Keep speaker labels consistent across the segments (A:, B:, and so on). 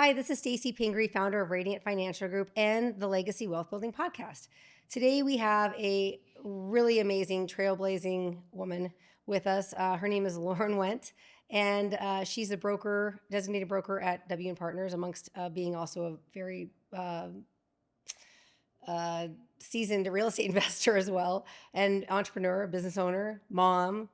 A: Hi, this is Stacy Pingree, founder of Radiant Financial Group and the Legacy Wealth Building Podcast. Today we have a really amazing trailblazing woman with us. Her name is Lauren Wendt, and she's a broker, designated broker at W & Partners, amongst being also a very seasoned real estate investor as well, and entrepreneur, business owner, mom,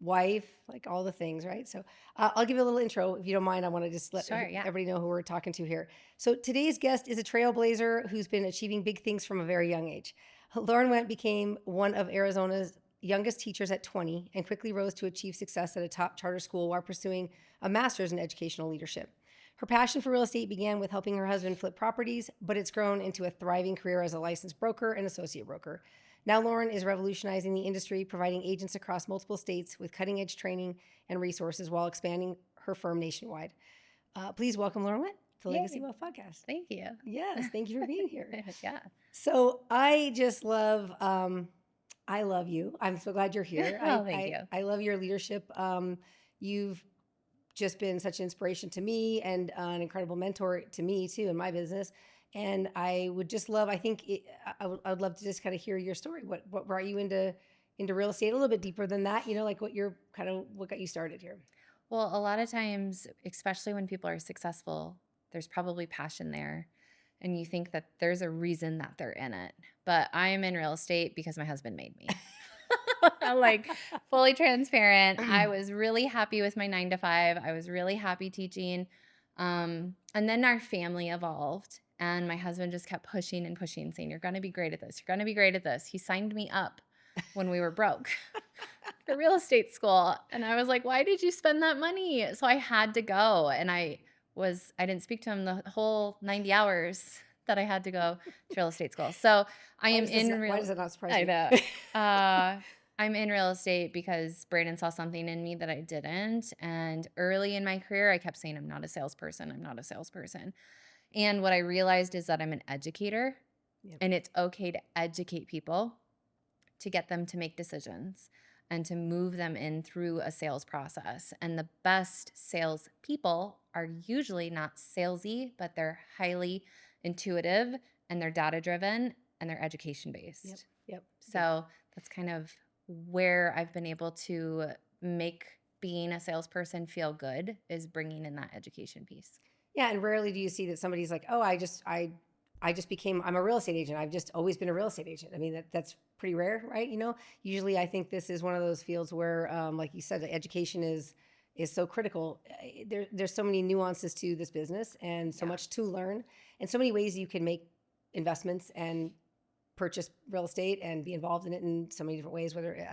A: wife, like all the things, right? So I'll give you a little intro if you don't mind. I want to just let
B: Sure, yeah.
A: everybody know who we're talking to here. So today's guest is a trailblazer who's been achieving big things from a very young age. Lauren Wendt became one of Arizona's youngest teachers at 20 and quickly rose to achieve success at a top charter school while pursuing a master's in educational leadership. Her passion for real estate began with helping her husband flip properties, but it's grown into a thriving career as a licensed broker and associate broker. Now, Lauren is revolutionizing the industry, providing agents across multiple states with cutting-edge training and resources while expanding her firm nationwide. Please welcome Lauren Wendt to the Legacy
B: Yay.
A: Wealth Podcast.
B: Thank you.
A: Yes, thank you for being here.
B: Yeah.
A: So I just love, I love you. I'm so glad you're here.
B: Oh, thank you.
A: I love your leadership. You've just been such an inspiration to me and an incredible mentor to me too in my business. And I would just love, I would love to just kind of hear your story. What brought you into real estate a little bit deeper than that, like what got you started here?
B: Well, a lot of times, especially when people are successful, there's probably passion there. And you think that there's a reason that they're in it. But I am in real estate because my husband made me. Like fully transparent. I was really happy with my 9 to 5. I was really happy teaching. And then our family evolved. And my husband just kept pushing and pushing, saying, "You're going to be great at this. You're going to be great at this." He signed me up when we were broke for real estate school. And I was like, "Why did you spend that money?" So I had to go. And I didn't speak to him the whole 90 hours that I had to go to real estate school. So I am in real.
A: Why does it not surprise
B: I
A: you?
B: know. I'm in real estate because Brandon saw something in me that I didn't. And early in my career, I kept saying, "I'm not a salesperson. I'm not a salesperson." And what I realized is that I'm an educator.
A: Yep.
B: And it's okay to educate people, to get them to make decisions and to move them in through a sales process. And the best sales people are usually not salesy, but they're highly intuitive and they're data driven and they're education based.
A: Yep.
B: So that's kind of where I've been able to make being a salesperson feel good, is bringing in that education piece.
A: Yeah, and rarely do you see that somebody's like, "Oh, I'm a real estate agent. I've just always been a real estate agent." I mean, that's pretty rare, right? Usually I think this is one of those fields where, like you said, the education is so critical. There's so many nuances to this business and so much to learn and so many ways you can make investments and purchase real estate and be involved in it in so many different ways, whether,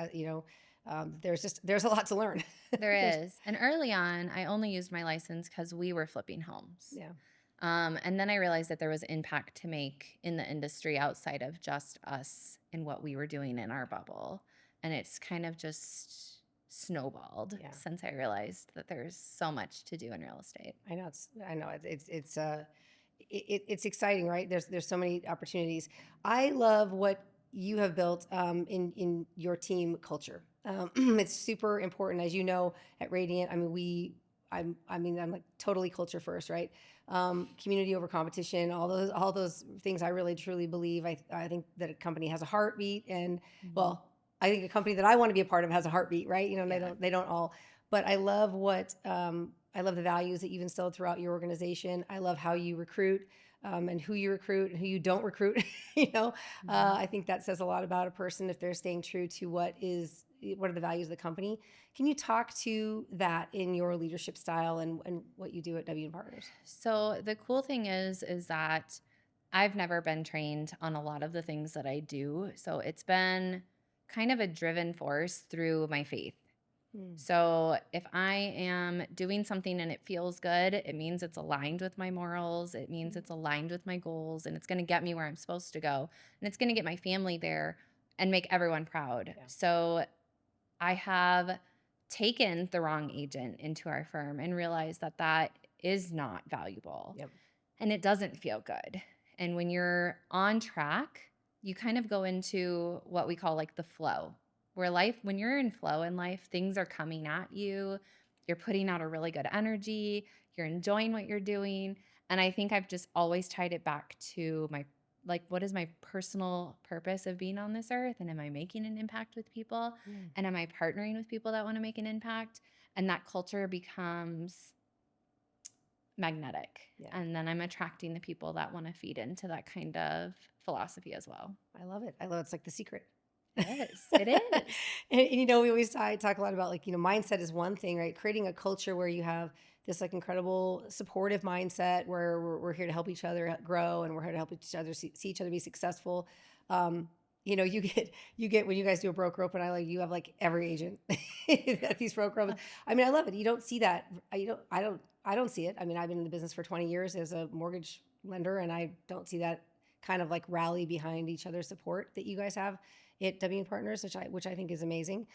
A: there's a lot to learn.
B: There is. And early on, I only used my license because we were flipping homes.
A: Yeah.
B: And then I realized that there was impact to make in the industry outside of just us and what we were doing in our bubble. And it's kind of just snowballed since I realized that there's so much to do in real estate.
A: I know it's exciting, right? There's so many opportunities. I love what you have built in your team culture. It's super important, as you know, at Radiant. I mean, I'm like totally culture first, right? Community over competition, all those things. I really truly believe. I think that a company has a heartbeat, and well, I think a company that I want to be a part of has a heartbeat, right? They don't all, but I love I love the values that you've instilled throughout your organization. I love how you recruit. And who you recruit and who you don't recruit, I think that says a lot about a person if they're staying true to what are the values of the company. Can you talk to that in your leadership style and what you do at W & Partners?
B: So the cool thing is that I've never been trained on a lot of the things that I do. So it's been kind of a driven force through my faith. So if I am doing something and it feels good, it means it's aligned with my morals. It means it's aligned with my goals, and it's going to get me where I'm supposed to go. And it's going to get my family there and make everyone proud. Yeah. So I have taken the wrong agent into our firm and realized that that is not valuable.
A: Yep.
B: And it doesn't feel good. And when you're on track, you kind of go into what we call like the flow. When you're in flow in life, things are coming at you. You're putting out a really good energy. You're enjoying what you're doing. And I think I've just always tied it back to my, like, what is my personal purpose of being on this earth? And am I making an impact with people?
A: Yeah.
B: And am I partnering with people that want to make an impact? And that culture becomes magnetic.
A: Yeah.
B: And then I'm attracting the people that want to feed into that kind of philosophy as well.
A: I love it. I love it. It's like the secret.
B: It is. It is.
A: And, you know, we always talk a lot about like, you know, mindset is one thing, right? Creating a culture where you have this like incredible supportive mindset where we're here to help each other grow and we're here to help each other see each other be successful. You know, you get when you guys do a broker open, you have like every agent at these broker opens. I mean, I love it. You don't see that. I don't see it. I mean, I've been in the business for 20 years as a mortgage lender, and I don't see that kind of like rally behind each other's support that you guys have at W and Partners, which I think is amazing.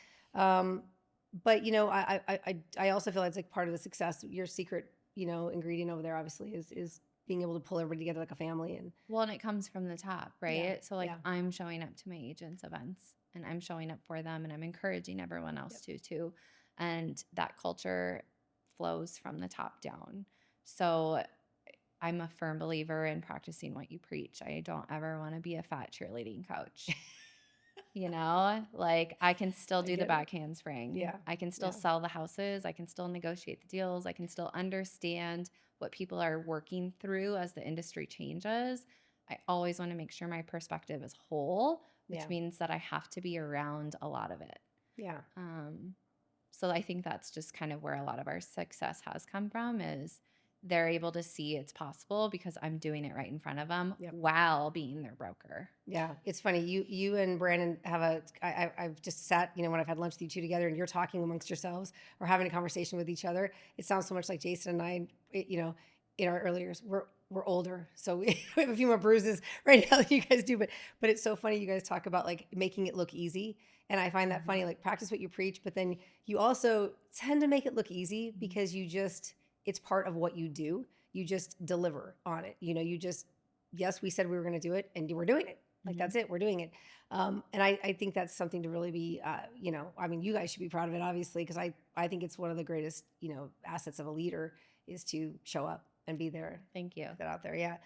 A: But you know, I also feel it's like part of the success. Your secret, you know, ingredient over there obviously is being able to pull everybody together like a family. And
B: Well, and it comes from the top, right?
A: Yeah,
B: So like
A: yeah.
B: I'm showing up to my agents' events and I'm showing up for them and I'm encouraging everyone else to too. And that culture flows from the top down. So I'm a firm believer in practicing what you preach. I don't ever want to be a fat cheerleading coach. You know, like I can still
A: I
B: do the
A: get it.
B: back handspring.
A: Yeah,
B: I can still
A: yeah.
B: sell the houses. I can still negotiate the deals. I can still understand what people are working through as the industry changes. I always want to make sure my perspective is whole, which
A: Yeah.
B: means that I have to be around a lot of it.
A: Yeah.
B: So I think that's just kind of where a lot of our success has come from is they're able to see it's possible because I'm doing it right in front of them while being their broker.
A: Yeah, it's funny. You and Brandon have I've just sat, you know, when I've had lunch with you two together and you're talking amongst yourselves or having a conversation with each other. It sounds so much like Jason and I, you know, in our early years. We're older, so we have a few more bruises right now than you guys do. But it's so funny you guys talk about like making it look easy, and I find that funny. Like practice what you preach, but then you also tend to make it look easy because it's part of what you do. You just deliver on it. You know, yes, we said we were going to do it, and we're doing it. Like that's it. We're doing it. And I think that's something to really be, you know, I mean, you guys should be proud of it, obviously, because I think it's one of the greatest, you know, assets of a leader is to show up and be there.
B: Thank you.
A: That out there. Yeah.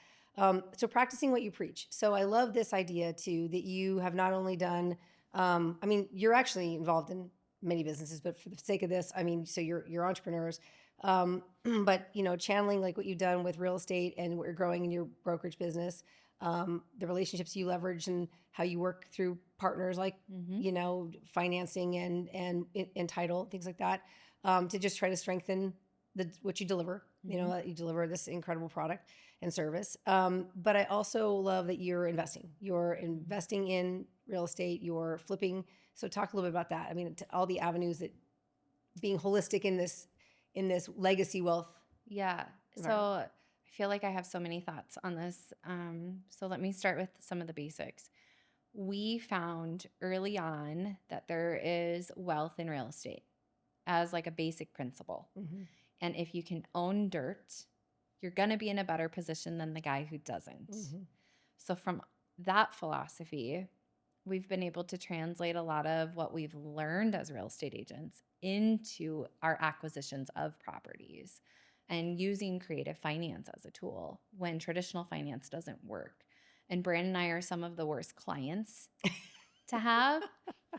A: So practicing what you preach. So I love this idea too, that you have not only done, I mean, you're actually involved in many businesses, but for the sake of this, I mean, so you're entrepreneurs. But you know, channeling like what you've done with real estate and what you're growing in your brokerage business, the relationships you leverage and how you work through partners like you know, financing and title, things like that, to just try to strengthen what you deliver. You know, that you deliver this incredible product and service. But I also love that you're investing. You're investing in real estate. You're flipping. So talk a little bit about that. I mean, all the avenues that being holistic in this legacy wealth.
B: Yeah. So I feel like I have so many thoughts on this. So let me start with some of the basics. We found early on that there is wealth in real estate as like a basic principle. And if you can own dirt, you're going to be in a better position than the guy who doesn't. So from that philosophy, we've been able to translate a lot of what we've learned as real estate agents into our acquisitions of properties and using creative finance as a tool when traditional finance doesn't work. And Brandon and I are some of the worst clients to have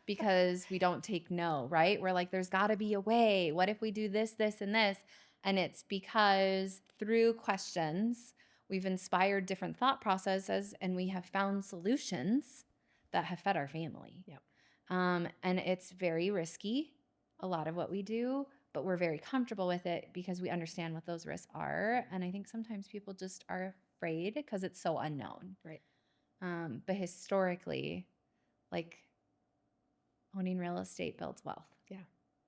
B: because we don't take no, right? We're like, there's got to be a way. What if we do this, this, and this? And it's because through questions, we've inspired different thought processes and we have found solutions that have fed our family. And it's very risky, a lot of what we do, but we're very comfortable with it because we understand what those risks are. And I think sometimes people just are afraid because it's so unknown.
A: Right.
B: But historically, like owning real estate builds wealth.
A: Yeah.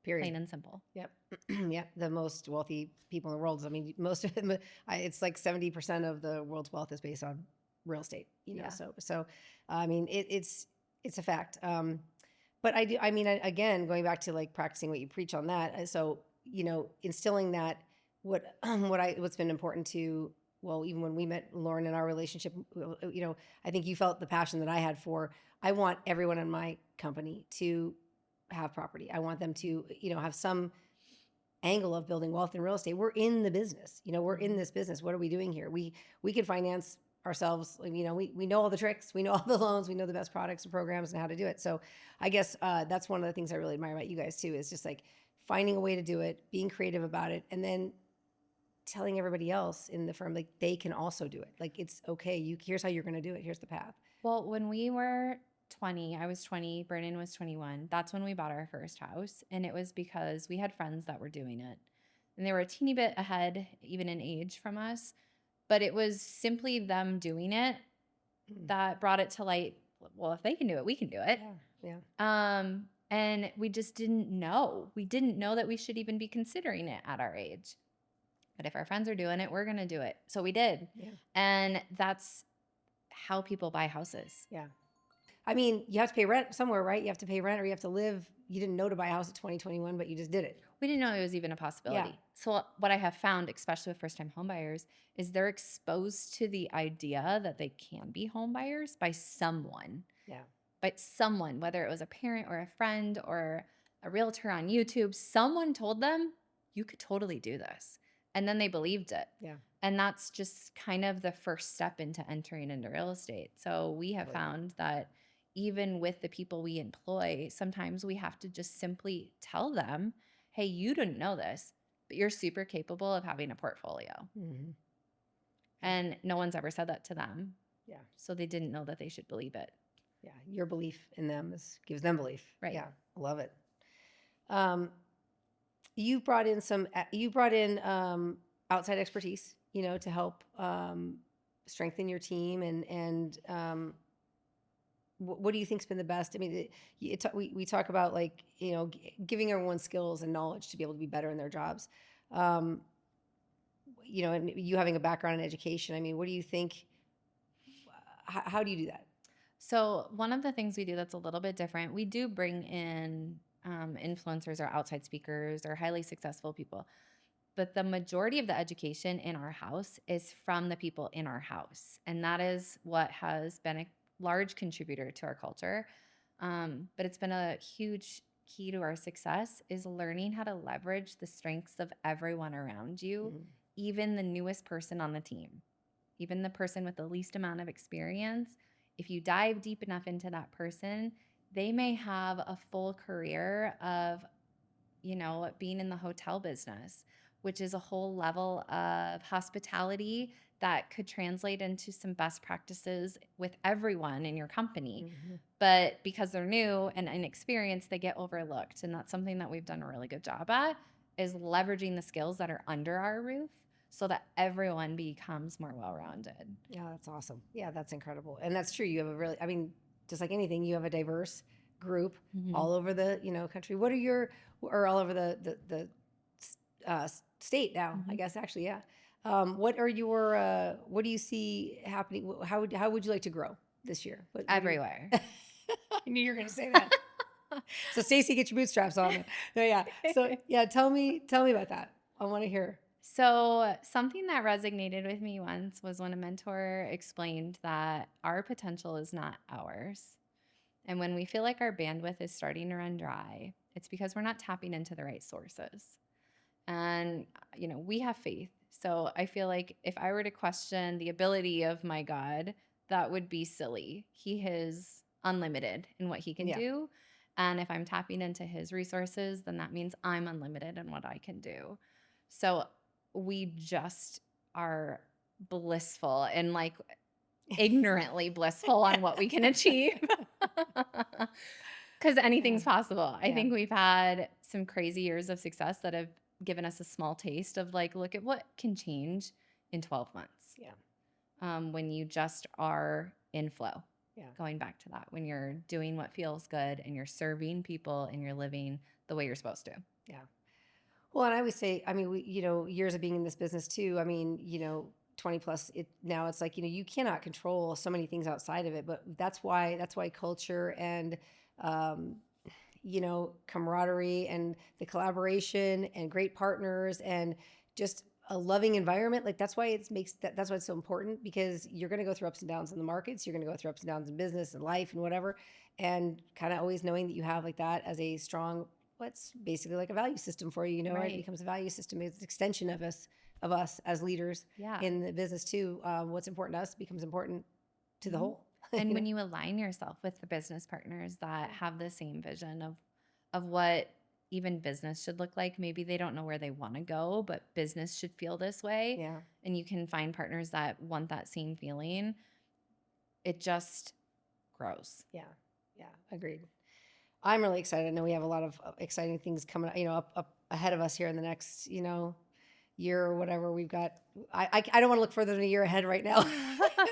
A: Period.
B: Plain and simple.
A: Yep. Yep. The most wealthy people in the world. I mean, most of them, it's like 70% of the world's wealth is based on real estate, you know? So, I mean, it's a fact. But I mean, again, going back to like practicing what you preach on that. So, you know, instilling that what's been important to, well, even when we met Lauren in our relationship, you know, I think you felt the passion that I had for, I want everyone in my company to have property. I want them to, you know, have some angle of building wealth in real estate. We're in the business. We're in this business. What are we doing here? We can finance ourselves. We know all the tricks. We know all the loans. We know the best products and programs and how to do it. So I guess that's one of the things I really admire about you guys too, is just like finding a way to do it, being creative about it, and then telling everybody else in the firm like they can also do it. Like it's okay. Here's how you're going to do it. Here's the path.
B: Well, when we were 20, I was 20, Brennan was 21. That's when we bought our first house. And it was because we had friends that were doing it. And they were a teeny bit ahead, even in age from us. But it was simply them doing it that brought it to light. Well, if they can do it, we can do it.
A: Yeah.
B: And we just didn't know. We didn't know that we should even be considering it at our age. But if our friends are doing it, we're going to do it. So we did.
A: Yeah.
B: And that's how people buy houses.
A: Yeah. I mean, you have to pay rent somewhere, right? You have to pay rent or you have to live. You didn't know to buy a house at 2021, but you just did it.
B: We didn't know it was even a possibility.
A: Yeah.
B: So what I have found, especially with first-time homebuyers, is they're exposed to the idea that they can be homebuyers by someone.
A: Yeah.
B: By someone, whether it was a parent or a friend or a realtor on YouTube, someone told them, you could totally do this. And then they believed it.
A: Yeah.
B: And that's just kind of the first step into entering into real estate. So we have found that even with the people we employ, sometimes we have to just simply tell them, hey, you didn't know this, but you're super capable of having a portfolio.
A: Mm-hmm.
B: And no one's ever said that to them.
A: Yeah.
B: So they didn't know that they should believe it.
A: Yeah. Your belief in them gives them belief.
B: Right.
A: Yeah. I love it. You brought in outside expertise, to help strengthen your team. And what do you think's been the best? I mean, we talk about like, giving everyone skills and knowledge to be able to be better in their jobs. And you having a background in education. I mean, what do you think? How do you do that?
B: So one of the things we do that's a little bit different, we do bring in influencers or outside speakers or highly successful people. But the majority of the education in our house is from the people in our house. And that is what has been a large contributor to our culture. But it's been a huge key to our success is learning how to leverage the strengths of everyone around you, even the newest person on the team, even the person with the least amount of experience. If you dive deep enough into that person, they may have a full career of, being in the hotel business, which is a whole level of hospitality that could translate into some best practices with everyone in your company. But because they're new and inexperienced, they get overlooked. And that's something that we've done a really good job at, is leveraging the skills that are under our roof so that everyone becomes more well-rounded.
A: Yeah, that's awesome. Yeah, that's incredible. And that's true. You have just like anything, you have a diverse group all over the, country. What are or all over the state now, I guess, actually, yeah. What do you see happening? How would you like to grow this year?
B: Everywhere.
A: I knew you were going to say that. So Stacy, get your bootstraps on. No, yeah. So yeah, tell me about that. I want to hear.
B: So something that resonated with me once was when a mentor explained that our potential is not ours. And when we feel like our bandwidth is starting to run dry, it's because we're not tapping into the right sources. And, we have faith. So I feel like if I were to question the ability of my God, that would be silly. He is unlimited in what he can do. And if I'm tapping into his resources, then that means I'm unlimited in what I can do. So we just are blissful and like ignorantly blissful on what we can achieve. Because anything's possible. I think we've had some crazy years of success that have given us a small taste of like, look at what can change in 12 months.
A: Yeah.
B: When you just are in flow.
A: Yeah. Going
B: back to that, when you're doing what feels good and you're serving people and you're living the way you're supposed to.
A: Yeah. Well, and I always say, I mean, years of being in this business too. I mean, 20 plus now it's like, you cannot control so many things outside of it, but that's why culture and, camaraderie and the collaboration and great partners and just a loving environment. Like that's why that's why it's so important, because you're going to go through ups and downs in the markets. You're going to go through ups and downs in business and life and whatever. And kind of always knowing that you have like that as a strong what's basically like a value system for you. You know, it
B: Right.
A: becomes a value system. It's an extension of us as leaders
B: Yeah.
A: in the business too. What's important to us becomes important to the
B: Mhm.
A: whole.
B: And
A: You
B: when
A: know?
B: you align yourself with the business partners that have the same vision of what even business should look like, maybe they don't know where they want to go, but business should feel this way.
A: Yeah.
B: And you can find partners that want that same feeling. It just grows.
A: Yeah. Yeah. Agreed. I'm really excited. I know we have a lot of exciting things coming, up ahead of us here in the next, year or whatever. We've got. I don't want to look further than a year ahead right now.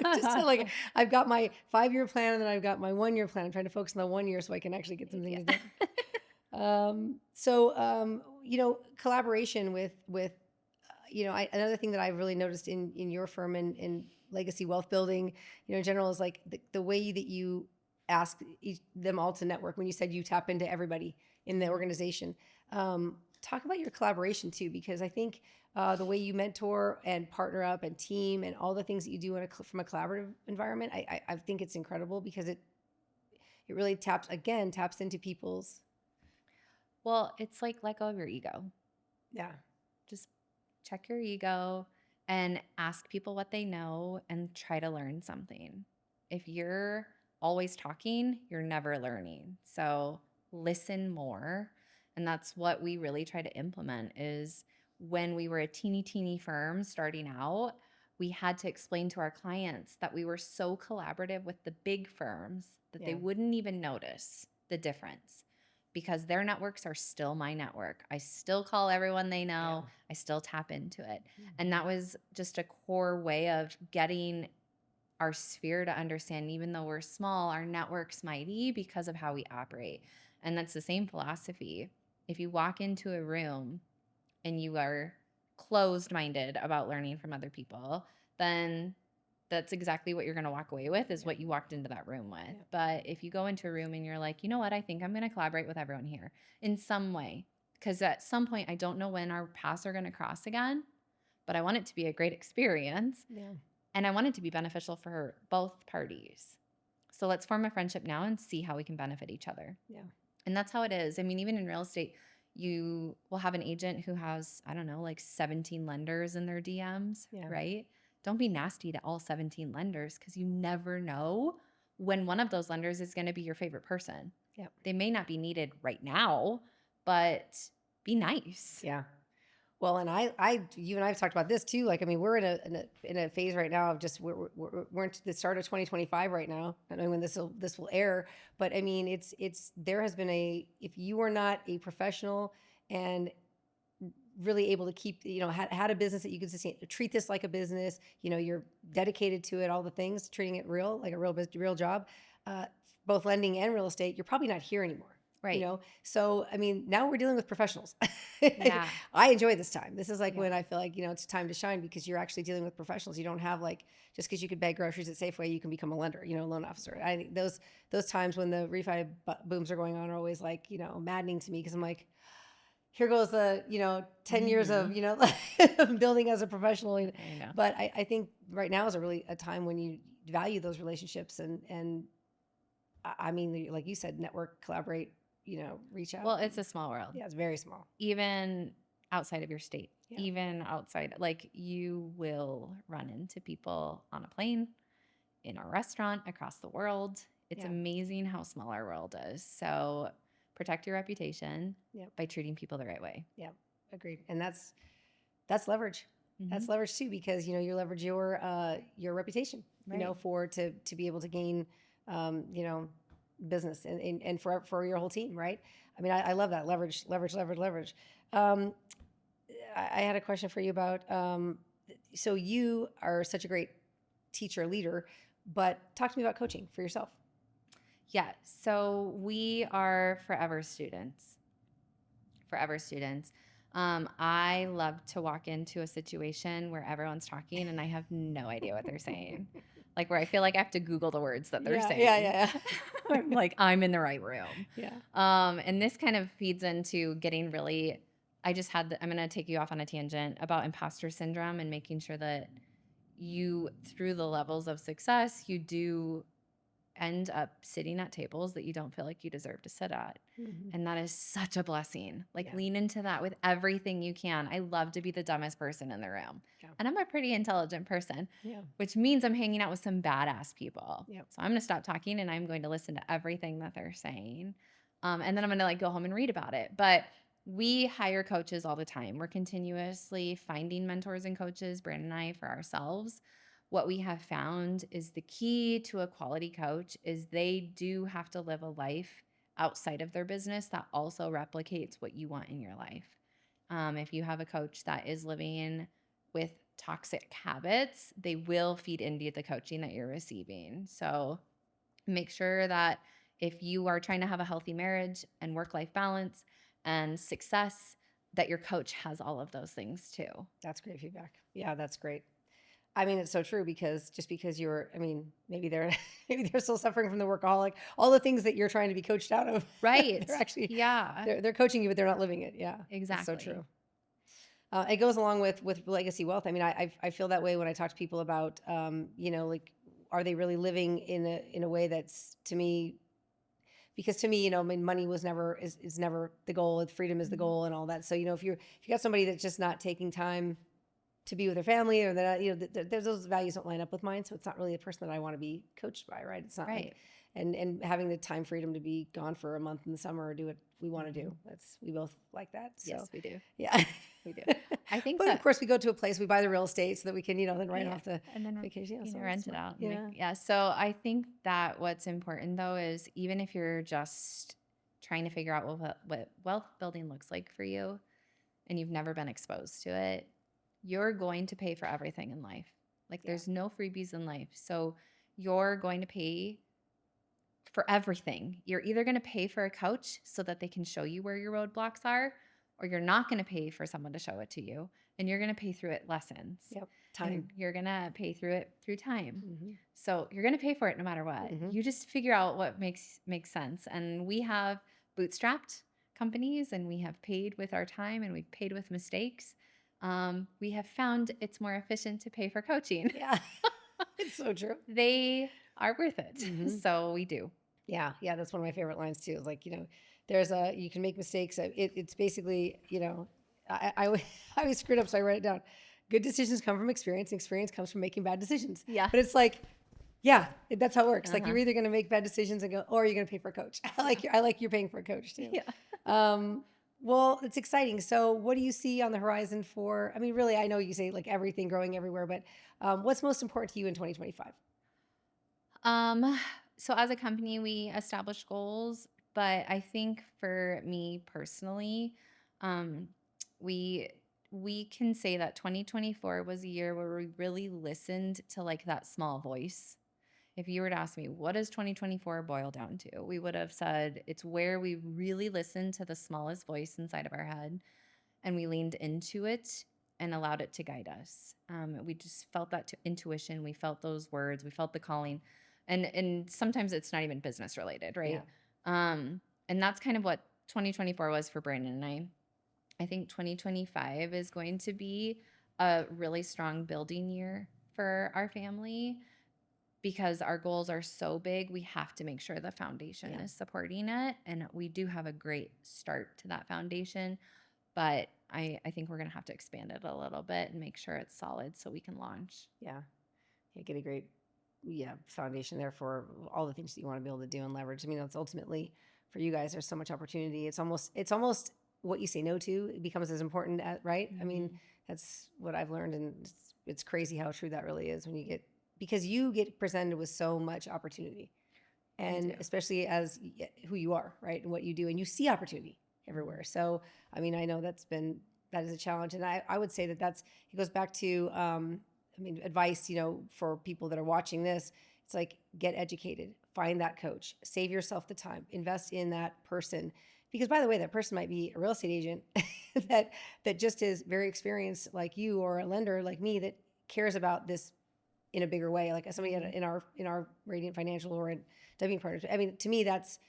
A: Just so, like I've got my 5-year plan and then I've got my 1-year plan. I'm trying to focus on the 1 year so I can actually get some
B: Yeah.
A: things done. Collaboration with another thing that I've really noticed in your firm and in legacy wealth building, in general, is like the way that you ask them all to network. When you said you tap into everybody in the organization, talk about your collaboration too, because I think the way you mentor and partner up and team and all the things that you do from a collaborative environment, I think it's incredible because it really taps into people's.
B: Well, it's like let go of your ego.
A: Yeah.
B: Just check your ego and ask people what they know and try to learn something. If you're always talking, you're never learning. So listen more. And that's what we really try to implement is when we were a teeny firm starting out, we had to explain to our clients that we were so collaborative with the big firms that they
A: Yeah.
B: wouldn't even notice the difference because their networks are still my network. I still call everyone they know.
A: Yeah.
B: I still tap into it. And that was just a core way of getting our sphere to understand, even though we're small, our network's mighty because of how we operate. And that's the same philosophy. If you walk into a room and you are closed minded about learning from other people, then that's exactly what you're going to walk away with is what you walked into that room with.
A: Yeah.
B: But if you go into a room and you're like, you know what, I think I'm going to collaborate with everyone here in some way, because at some point, I don't know when our paths are going to cross again, but I want it to be a great experience.
A: Yeah.
B: And I want it to be beneficial for both parties. So let's form a friendship now and see how we can benefit each other.
A: Yeah.
B: And that's how it is. I mean, even in real estate, you will have an agent who has, I don't know, like 17 lenders in their DMs,
A: Yeah.
B: right? Don't be nasty to all 17 lenders because you never know when one of those lenders is going to be your favorite person.
A: Yep.
B: They may not be needed right now, but be nice.
A: Yeah. Well, and you and I have talked about this too. Like, I mean, we're in a phase right now of just we're into the start of 2025 right now. I don't know when this will air, but I mean, there has been if you are not a professional and really able to keep, had a business that you could sustain, treat this like a business, you're dedicated to it, all the things, treating it real, like a real job, both lending and real estate, you're probably not here anymore.
B: Right.
A: So I mean, now we're dealing with professionals.
B: Yeah.
A: I enjoy this time. This is like
B: Yeah.
A: when I feel like, it's time to shine because you're actually dealing with professionals. You don't have like, just because you could bag groceries at Safeway, you can become a lender, a loan officer. I think those times when the refi booms are going on are always like, maddening to me because I'm like, here goes the 10 years of building as a professional.
B: I know.
A: But I think right now is a time when you value those relationships and I mean, like you said, network, collaborate, reach out.
B: Well, it's a small world.
A: Yeah, it's very small.
B: Even outside of your state,
A: Yeah.
B: even outside, like you will run into people on a plane, in a restaurant, across the world. It's
A: Yeah.
B: amazing how small our world is. So protect your reputation by treating people the right way.
A: Yeah, agreed. And that's leverage.
B: Mhm.
A: That's leverage too, because you leverage your reputation,
B: Right.
A: to be able to gain, business and for your whole team, right? I mean, I love that leverage. I had a question for you about. So you are such a great teacher, leader, but talk to me about coaching for yourself.
B: Yeah. So we are forever students. Forever students. I love to walk into a situation where everyone's talking and I have no idea what they're saying. Like where I feel like I have to Google the words that they're saying.
A: Yeah.
B: I'm like, I'm in the right room.
A: Yeah.
B: And this kind of feeds into getting really, I'm going to take you off on a tangent about imposter syndrome and making sure that you, through the levels of success, you do end up sitting at tables that you don't feel like you deserve to sit at.
A: Mhm.
B: And that is such a blessing. Like,
A: Yeah.
B: lean into that with everything you can. I love to be the dumbest person in the room.
A: Yeah.
B: And I'm a pretty intelligent person,
A: Yeah.
B: which means I'm hanging out with some badass people.
A: Yep.
B: So I'm going to stop talking and I'm going to listen to everything that they're saying. And then I'm going to like go home and read about it. But we hire coaches all the time. We're continuously finding mentors and coaches, Brandon and I, for ourselves. What we have found is the key to a quality coach is they do have to live a life outside of their business that also replicates what you want in your life. If you have a coach that is living with toxic habits, they will feed into the coaching that you're receiving. So make sure that if you are trying to have a healthy marriage and work-life balance and success, that your coach has all of those things too.
A: That's great feedback. Yeah, that's great. I mean, it's so true because just because maybe they're maybe they're still suffering from the workaholic, all the things that you're trying to be coached out of,
B: Right.
A: they're actually
B: Yeah,
A: they're coaching you, but they're not living it. Yeah, it's so
B: exactly.
A: true. It goes along with legacy wealth. I mean, I feel that way when I talk to people about, like, are they really living in a way that's, to me, because to me, I mean, money is never the goal. Freedom is the
B: Mhm.
A: goal, and all that. So, if you got somebody that's just not taking time to be with their family, or that, those values don't line up with mine. So it's not really a person that I want to be coached by, right? It's not
B: Right.
A: like, and having the time freedom to be gone for a month in the summer or do what we want to do. We both like that. So
B: Yes, we do.
A: yeah,
B: We do. I think
A: but
B: that,
A: of course we go to a place, we buy the real estate so that we can, then write
B: yeah,
A: off the
B: and then
A: vacation. So
B: rent
A: it's
B: it
A: smart.
B: out.
A: Yeah.
B: So I think that what's important though is even if you're just trying to figure out what wealth building looks like for you, and you've never been exposed to it, you're going to pay for everything in life. Like,
A: Yeah.
B: there's no freebies in life. So you're going to pay for everything. You're either going to pay for a coach so that they can show you where your roadblocks are, or you're not going to pay for someone to show it to you, and you're going to pay through it lessons.
A: Yep.
B: And
A: Time.
B: you're going to pay through it through time.
A: Mm-hmm.
B: So you're going to pay for it no matter what.
A: Mhm.
B: You just figure out what makes sense. And we have bootstrapped companies, and we have paid with our time, and we've paid with mistakes. We have found it's more efficient to pay for coaching.
A: Yeah. It's so true.
B: They are worth it.
A: Mhm.
B: So we do.
A: Yeah, yeah, that's one of my favorite lines too. Is like, you can make mistakes. It's basically, I always screw it up, so I write it down. Good decisions come from experience, and experience comes from making bad decisions.
B: Yeah.
A: But it's like, yeah, that's how it works. Like,
B: Uh-huh.
A: you're either going to make bad decisions and go, or you're going to pay for a coach. I like you're paying for a coach too.
B: Yeah.
A: Well, it's exciting. So what do you see on the horizon for, I mean, really, I know you say like everything growing everywhere, but what's most important to you in 2025?
B: So as a company, we establish goals, but I think for me personally, um, we we can say that 2024 was a year where we really listened to like that small voice. If you were to ask me, what does 2024 boil down to? We would have said it's where we really listened to the smallest voice inside of our head, and we leaned into it and allowed it to guide us. We just felt that intuition. We felt those words. We felt the calling, and sometimes it's not even business related, right? And that's kind of what 2024 was for Brandon and I. I think 2025 is going to be a really strong building year for our family because our goals are so big. We have to make sure the foundation is supporting it, and we do have a great start to that foundation. But I think we're going to have to expand it a little bit and make sure it's solid so we can launch.
A: Yeah. Get a great foundation there for all the things that you want to be able to do and leverage. I mean, it's ultimately for you guys, there's so much opportunity. It's almost what you say no to, it becomes as important as, right? I mean, that's what I've learned, and it's crazy how true that really is because you get presented with so much opportunity, and especially as who you are, right? And what you do, and you see opportunity everywhere. So, I mean, I know that is a challenge. And I would say it goes back to, advice, for people that are watching this. It's like, get educated, find that coach, save yourself the time, invest in that person. Because, by the way, that person might be a real estate agent that just is very experienced like you, or a lender like me that cares about this in a bigger way, like somebody in our Radiant Financial or in W Partners. I mean, to me, that's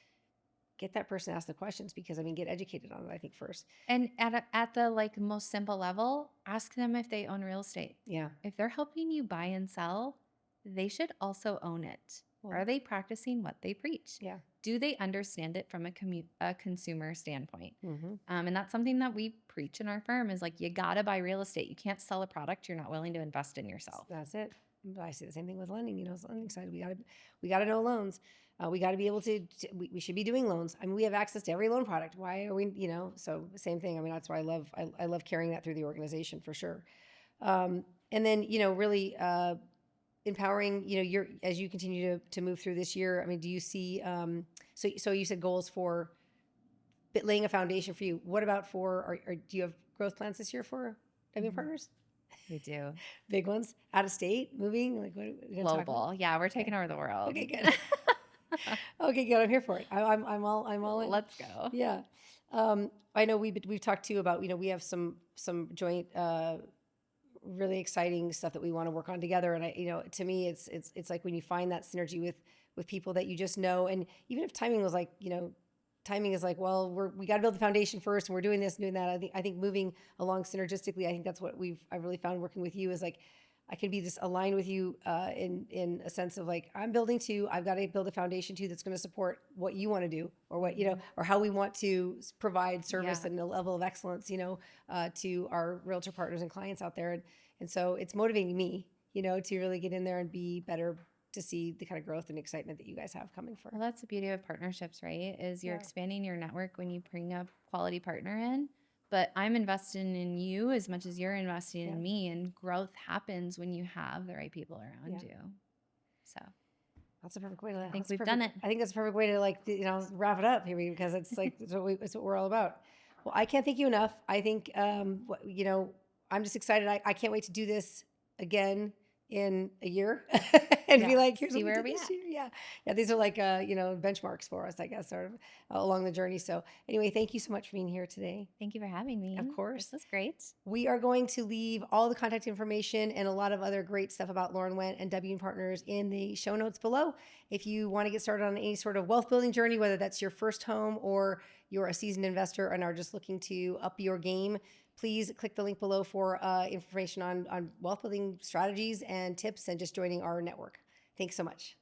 A: get that person to ask the questions, because get educated on it, I think, first.
B: And at the like most simple level, ask them if they own real estate.
A: Yeah.
B: If they're helping you buy and sell, they should also own it. Are they practicing what they preach?
A: Yeah.
B: Do they understand it from a consumer standpoint?
A: Mm-hmm.
B: And that's something that we preach in our firm is like, you got to buy real estate. You can't sell a product you're not willing to invest in yourself.
A: That's it. I see the same thing with lending. The lending side, we got to know loans. We got to be able we should be doing loans. I mean, we have access to every loan product. Why are we, so same thing. I mean, that's why I love carrying that through the organization for sure. And then, really empowering, as you continue to move through this year, I mean, do you see, so you said goals for laying a foundation for you. What about or do you have growth plans this year for W Partners?
B: We do.
A: Big ones? Out of state? Moving? Like what?
B: Global. Yeah, we're taking over the world.
A: Okay, good. Okay, good. I'm here for it. I'm all in.
B: Let's go.
A: Yeah. I know we've talked too about, we have some joint really exciting stuff that we want to work on together. And to me, it's like when you find that synergy with people that you just know, and even if timing was like, timing is like, well, we got to build the foundation first, and we're doing this and doing that. I think moving along synergistically, I think that's what I've really found working with you is like, I can be just aligned with you in a sense of like, I'm building too. I've got to build a foundation too that's going to support what you want to do, or what or how we want to provide service and a level of excellence, to our realtor partners and clients out there. And so it's motivating me, to really get in there and be better, to see the kind of growth and excitement that you guys have coming for.
B: Well, that's the beauty of partnerships, right? Is you're expanding your network when you bring a quality partner in. But I'm investing in you as much as you're investing in me, and growth happens when you have the right people around you. So
A: that's a perfect way to.
B: I think we've done it.
A: I think that's a perfect way to wrap it up here, because it's like it's what we're all about. Well, I can't thank you enough. I think I'm just excited. I can't wait to do this again in a year and be like, here's
B: see
A: what
B: where
A: we
B: we
A: did this
B: at.
A: year. Yeah, these are like benchmarks for us, I guess, sort of along the journey. So anyway, thank you so much for being here today.
B: Thank you for having me.
A: Of course.
B: This was great.
A: We are going to leave all the contact information and a lot of other great stuff about Lauren Wendt and W Partners in the show notes below. If you want to get started on any sort of wealth building journey, whether that's your first home or you're a seasoned investor and are just looking to up your game, please click the link below for information on wealth building strategies and tips, and just joining our network. Thanks so much.